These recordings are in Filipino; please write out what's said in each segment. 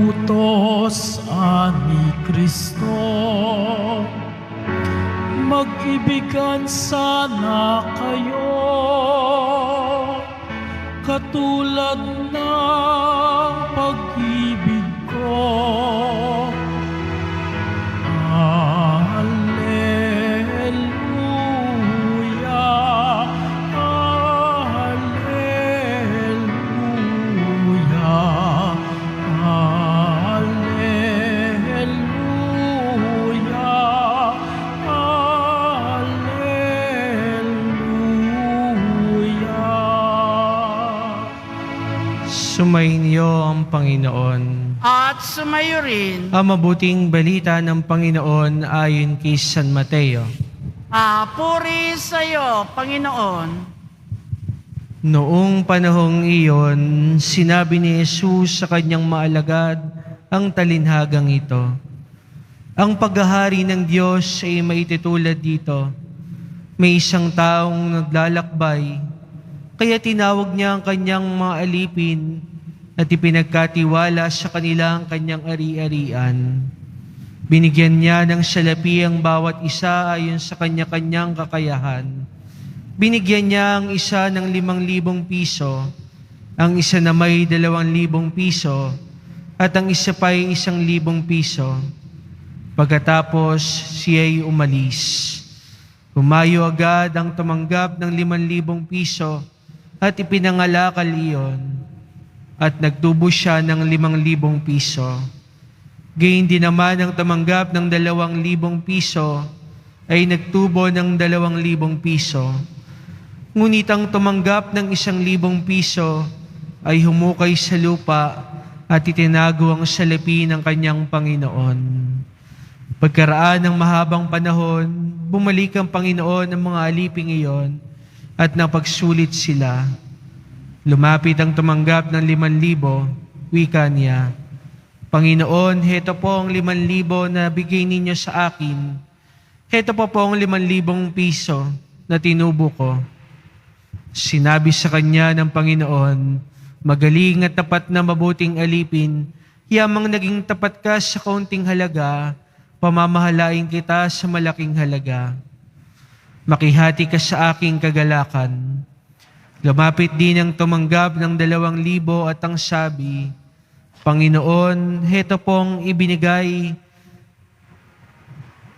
utos ni Kristo, mag-ibigan sana kayo, katulad ng pag-ibig ko. Sumainyo ang Panginoon. At sumayo rin. Ang mabuting balita ng Panginoon ayon kay San Mateo. Puri sa iyo, Panginoon. Noong panahong iyon, sinabi ni Jesus sa kanyang maalagad ang talinhagang ito. Ang paghahari ng Diyos ay maitutulad dito. May isang taong naglalakbay, kaya tinawag niya ang kanyang mga alipin at ipinagkatiwala sa kanila ang kanyang ari-arian. Binigyan niya ng salapi ang bawat isa ayon sa kanya-kanyang kakayahan. Binigyan niya ang isa ng 5,000 piso, ang isa na may 2,000 piso, at ang isa pa ay 1,000 piso. Pagkatapos siya'y umalis. Humayo agad ang tumanggap ng 5,000 piso at ipinangalakal iyon, at nagtubo siya ng 5,000 piso. Gayon din naman ang tumanggap ng 2,000 piso ay nagtubo ng 2,000 piso. Ngunit ang tumanggap ng 1,000 piso ay humukay sa lupa at itinago ang salapi ng kanyang Panginoon. Pagkaraan ng mahabang panahon, bumalik ang Panginoon ng mga aliping iyon at napagsulit sila. Lumapit ang tumanggap ng 5,000, wika niya, Panginoon, heto po ang 5,000 na bigay ninyo sa akin. Heto po ang 5,000 piso na tinubo ko. Sinabi sa kanya ng Panginoon, magaling at tapat na mabuting alipin, yamang naging tapat ka sa kaunting halaga, pamamahalain kita sa malaking halaga. Makihati ka sa aking kagalakan. Lumapit din ang tumanggap ng 2,000 at ang sabi, Panginoon, heto pong ibinigay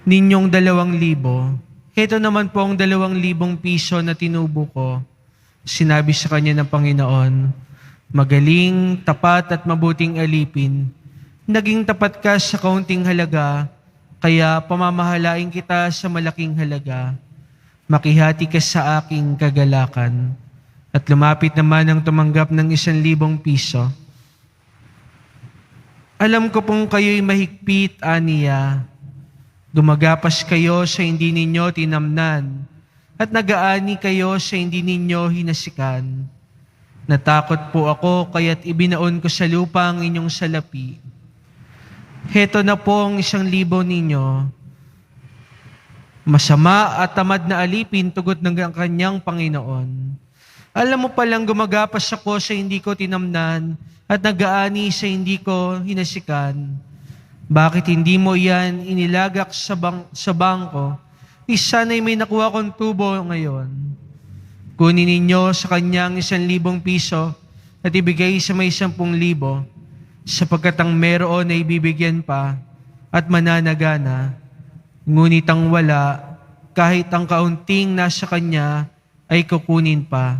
ninyong 2,000. Heto naman po ang 2,000 piso na tinubo ko. Sinabi sa kanya ng Panginoon, magaling, tapat at mabuting alipin. Naging tapat ka sa kaunting halaga, kaya pamamahalain kita sa malaking halaga. Makihati ka sa aking kagalakan. At lumapit naman ang tumanggap ng 1,000 piso. Alam ko pong kayo'y mahigpit, aniya. Gumagapas kayo sa hindi ninyo tinamnan, at nag-aani kayo sa hindi ninyo hinasikan. Natakot po ako, kaya't ibinaon ko sa lupa ang inyong salapi. Heto na po ang 1,000 ninyo. Masama at tamad na alipin, tugot ng kanyang Panginoon. Alam mo palang gumagapas ako sa hindi ko tinamnan at nag-aani sa hindi ko hinasikan. Bakit hindi mo yan inilagak sa bangko? Sana'y may nakuha kong tubo ngayon. Kunin ninyo sa kanyang 1,000 piso at ibigay sa may 10,000, sapagkat ang meron ay bibigyan pa at mananagana. Ngunit ang wala, kahit ang kaunting nasa kanya, ay kukunin pa.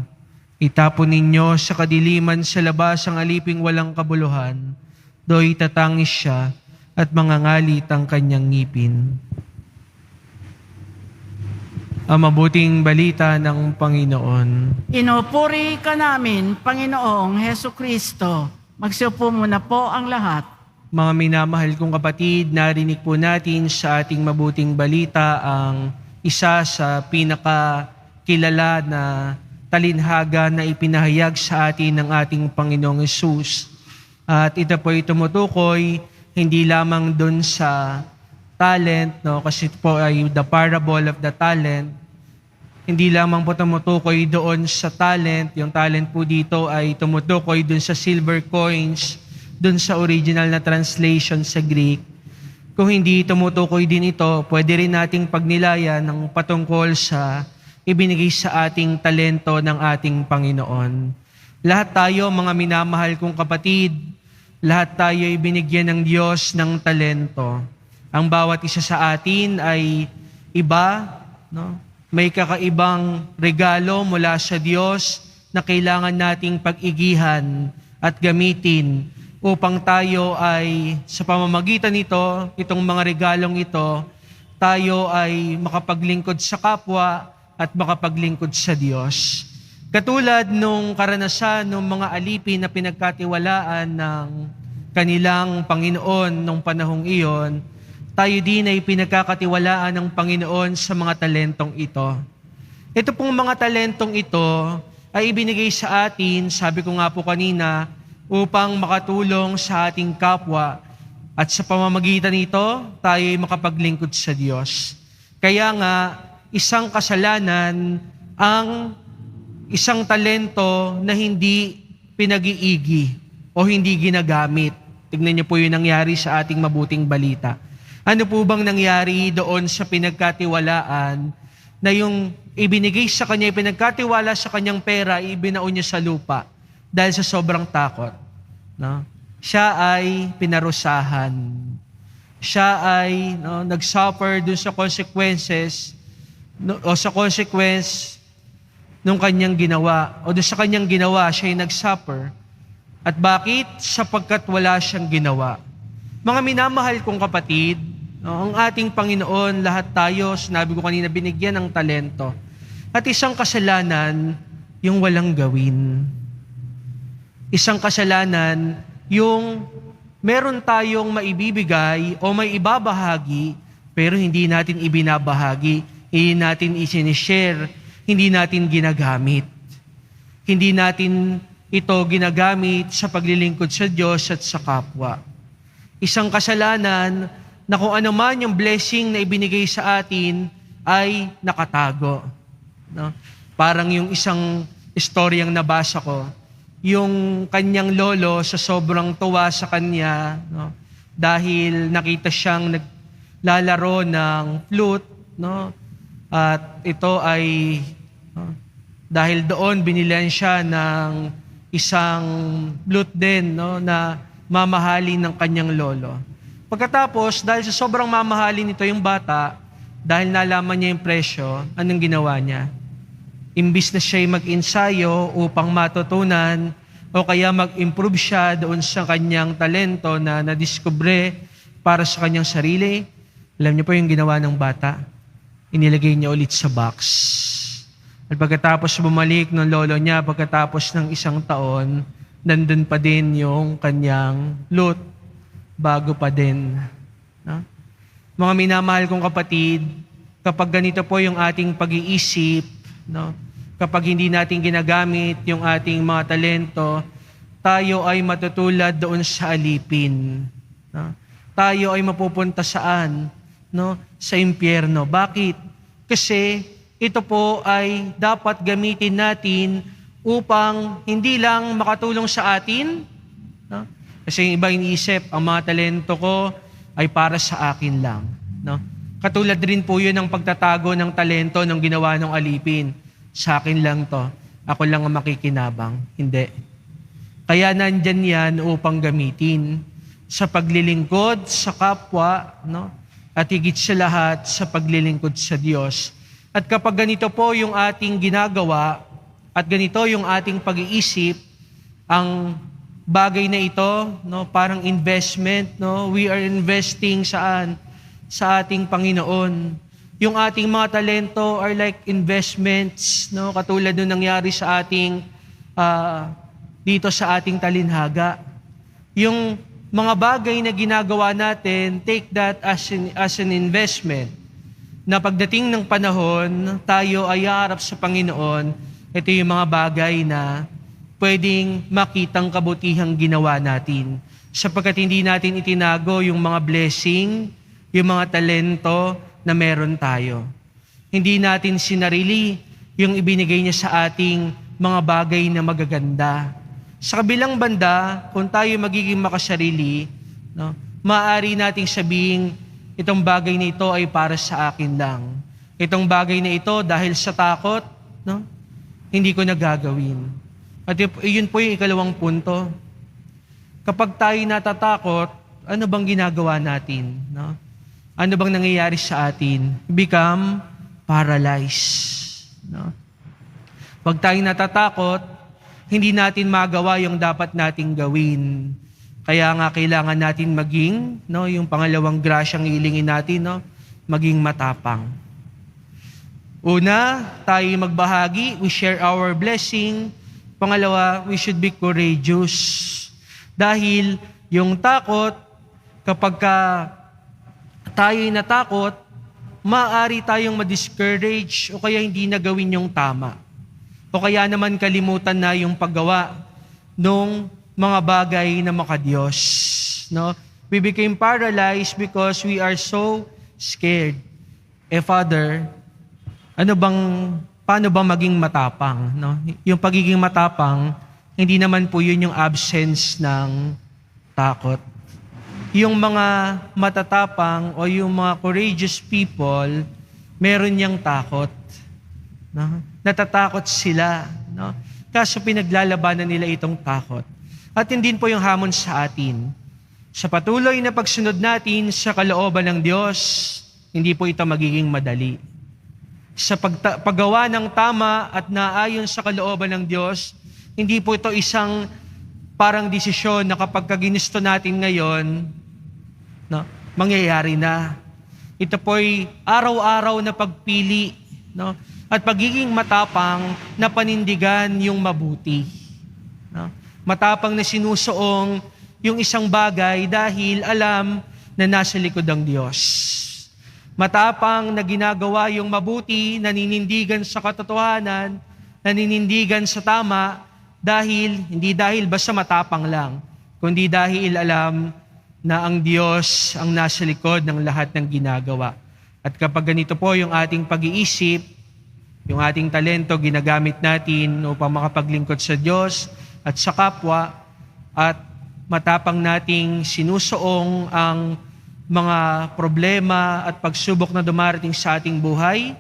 Itapon ninyo sa kadiliman sa labas ang aliping walang kabuluhan, do'y tatangis siya at mangangalit ang kanyang ngipin. Ang mabuting balita ng Panginoon. Inupuri ka namin, Panginoong Heso Kristo. Magsiupo muna po ang lahat. Mga minamahal kong kapatid, narinig po natin sa ating mabuting balita ang isa sa pinakakilala na talinhaga na ipinahayag sa atin ng ating Panginoong Hesus. At ito po ay tumutukoy hindi lamang dun sa talent, no? Kasi po ay the parable of the talent. Hindi lamang po tumutukoy doon sa talent. Yung talent po dito ay tumutukoy dun sa silver coins dun sa original na translation sa Greek. Kung hindi tumutukoy din ito, pwede rin nating pagnilayan ng patungkol sa ibinigay sa ating talento ng ating Panginoon. Lahat tayo, mga minamahal kong kapatid, lahat tayo ay binigyan ng Diyos ng talento. Ang bawat isa sa atin ay iba, no? May kakaibang regalo mula sa Diyos na kailangan nating pag-igihan at gamitin upang tayo ay sa pamamagitan nito, itong mga regalong ito, tayo ay makapaglingkod sa kapwa at makapaglingkod sa Diyos. Katulad nung karanasan ng mga alipin na pinagkatiwalaan ng kanilang Panginoon nung panahong iyon, tayo din ay pinagkakatiwalaan ng Panginoon sa mga talentong ito. Ito pong mga talentong ito ay ibinigay sa atin, sabi ko nga po kanina, upang makatulong sa ating kapwa at sa pamamagitan nito, tayo ay makapaglingkod sa Diyos. Kaya nga, isang kasalanan ang isang talento na hindi pinag-iigi o hindi ginagamit. Tignan niyo po yung nangyari sa ating mabuting balita. Ano po bang nangyari doon sa pinagkatiwalaan na yung ibinigay sa kanya, pinagkatiwala sa kanyang pera, ibinaon niya sa lupa dahil sa sobrang takot. No? Siya ay pinarusahan. Siya ay nag-suffer dun sa consequences o sa consequence nung kanyang ginawa o dun sa kanyang ginawa, siya ay nag-suffer. At bakit? Sapagkat wala siyang ginawa. Mga minamahal kong kapatid, ang ating Panginoon, lahat tayo, sinabi ko kanina, binigyan ng talento. At isang kasalanan, yung walang gawin. Isang kasalanan, yung meron tayong maibibigay o may ibabahagi, pero hindi natin ibinabahagi, hindi natin isinishare, hindi natin ginagamit. Hindi natin ito ginagamit sa paglilingkod sa Diyos at sa kapwa. Isang kasalanan na kung ano man yung blessing na ibinigay sa atin ay nakatago. No? Parang yung isang istoryang nabasa ko, yung kanyang lolo sa sobrang tuwa sa kanya, no? Dahil nakita siyang naglalaro ng flute, no? At ito ay, dahil doon binilan siya ng isang flute din, no? Na mamahalin ng kanyang lolo. Pagkatapos, dahil sa sobrang mamahalin nito yung bata, dahil nalaman niya yung presyo, anong ginawa niya? Imbis na siya'y mag-ensayo upang matutunan o kaya mag-improve siya doon sa kanyang talento na nadiskubre para sa kanyang sarili, alam niyo po yung ginawa ng bata? Inilagay niya ulit sa box. At pagkatapos bumalik ng lolo niya, pagkatapos ng 1 taon, nandun pa din yung kanyang loot, bago pa din. No? Mga minamahal kong kapatid, kapag ganito po yung ating pag-iisip, no? Kapag hindi natin ginagamit yung ating mga talento, tayo ay matutulad doon sa alipin. No? Tayo ay mapupunta saan? No? Sa impyerno. Bakit? Kasi ito po ay dapat gamitin natin upang hindi lang makatulong sa atin, no? Kasi yung iba iniisip, ang mga talento ko ay para sa akin lang. No? Katulad rin po yun ng pagtatago ng talento ng ginawa ng alipin. Sa akin lang to. Ako lang ang makikinabang. Hindi. Kaya nandyan yan upang gamitin sa paglilingkod sa kapwa, no? At higit sa lahat sa paglilingkod sa Diyos. At kapag ganito po yung ating ginagawa, at ganito yung ating pag-iisip, ang bagay na ito, no, parang investment, no, we are investing saan? Sa ating Panginoon. Yung ating mga talento are like investments, no, katulad nung nangyari sa ating dito sa ating talinhaga. Yung mga bagay na ginagawa natin, take that as an investment. Na pagdating ng panahon, tayo ay harap sa Panginoon. Ito yung mga bagay na pwedeng makitang kabutihang ginawa natin. Sapagkat hindi natin itinago yung mga blessing, yung mga talento na meron tayo. Hindi natin sinarili yung ibinigay niya sa ating mga bagay na magaganda. Sa kabilang banda, kung tayo magiging makasarili, no, maaari nating sabihin, itong bagay na ito ay para sa akin lang. Itong bagay na ito dahil sa takot, no, hindi ko nagagawin. At yun po yung ikalawang punto. Kapag tayo natatakot, ano bang ginagawa natin? No? Ano bang nangyayari sa atin? Become paralyzed. No? Pag tayo natatakot, hindi natin magawa yung dapat nating gawin. Kaya nga kailangan natin maging, no, yung pangalawang grasyang ilingin natin, no, maging matapang. Una, tayo magbahagi, we share our blessing. Pangalawa, we should be courageous. Dahil yung takot, kapag tayo'y natakot, maaari tayong ma-discourage o kaya hindi na gawin yung tama. O kaya naman kalimutan na yung paggawa ng mga bagay na makadiyos. No? We became paralyzed because we are so scared. Father, paano ba maging matapang? No? Yung pagiging matapang, hindi naman po yun yung absence ng takot. Yung mga matatapang o yung mga courageous people, meron niyang takot. No? Natatakot sila. No? Kaso pinaglalabanan nila itong takot. At hindi po yung hamon sa atin. Sa patuloy na pagsunod natin sa kalooban ng Diyos, hindi po ito magiging madali. Sa paggawa ng tama at naayon sa kalooban ng Diyos, hindi po ito isang parang desisyon na kapag ginusto natin ngayon, no, mangyayari na. Ito po'y araw-araw na pagpili, no, at pagiging matapang na panindigan yung mabuti. No? Matapang na sinusuong yung isang bagay dahil alam na nasa likod ang Diyos. Matapang na ginagawa yung mabuti, naninindigan sa katotohanan, naninindigan sa tama, hindi dahil basta matapang lang, kundi dahil alam na ang Diyos ang nasa likod ng lahat ng ginagawa. At kapag ganito po yung ating pag-iisip, yung ating talento ginagamit natin upang makapaglingkod sa Diyos at sa kapwa, at matapang nating sinusuong ang mga problema at pagsubok na dumarating sa ating buhay,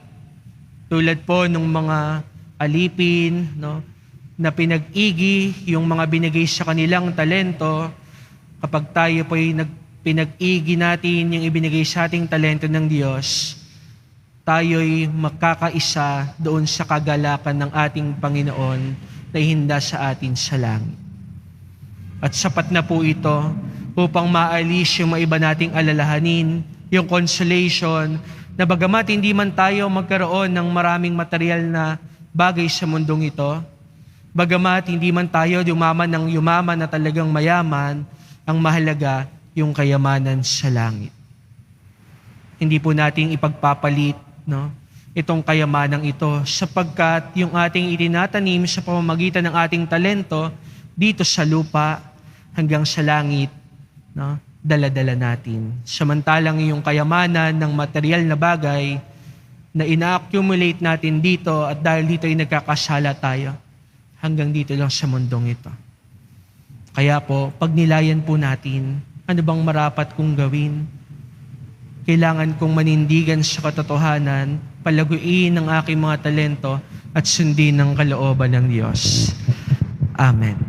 tulad po ng mga alipin, no, na pinag-igi yung mga binigay sa kanilang talento. Kapag tayo po ay pinag-igi natin yung ibinigay sa ating talento ng Diyos, tayo'y makakaisa doon sa kagalakan ng ating Panginoon na ihinda sa atin sa langit. At sapat na po ito upang maalis yung maiba nating alalahanin, yung consolation, na bagamat hindi man tayo magkaroon ng maraming material na bagay sa mundong ito, bagamat hindi man tayo yumaman na talagang mayaman, ang mahalaga yung kayamanan sa langit. Hindi po nating ipagpapalit, no, itong kayamanang ito, sapagkat yung ating itinatanim sa pamamagitan ng ating talento dito sa lupa hanggang sa langit, no, dala-dala natin. Samantalang yung kayamanan ng material na bagay na ina-accumulate natin dito, at dahil dito ay nagkakasala tayo, hanggang dito lang sa mundong ito. Kaya po, pagnilayan po natin, ano bang marapat kong gawin? Kailangan kong manindigan sa katotohanan, palaguin ang aking mga talento, at sundin ang kalooban ng Diyos. Amen.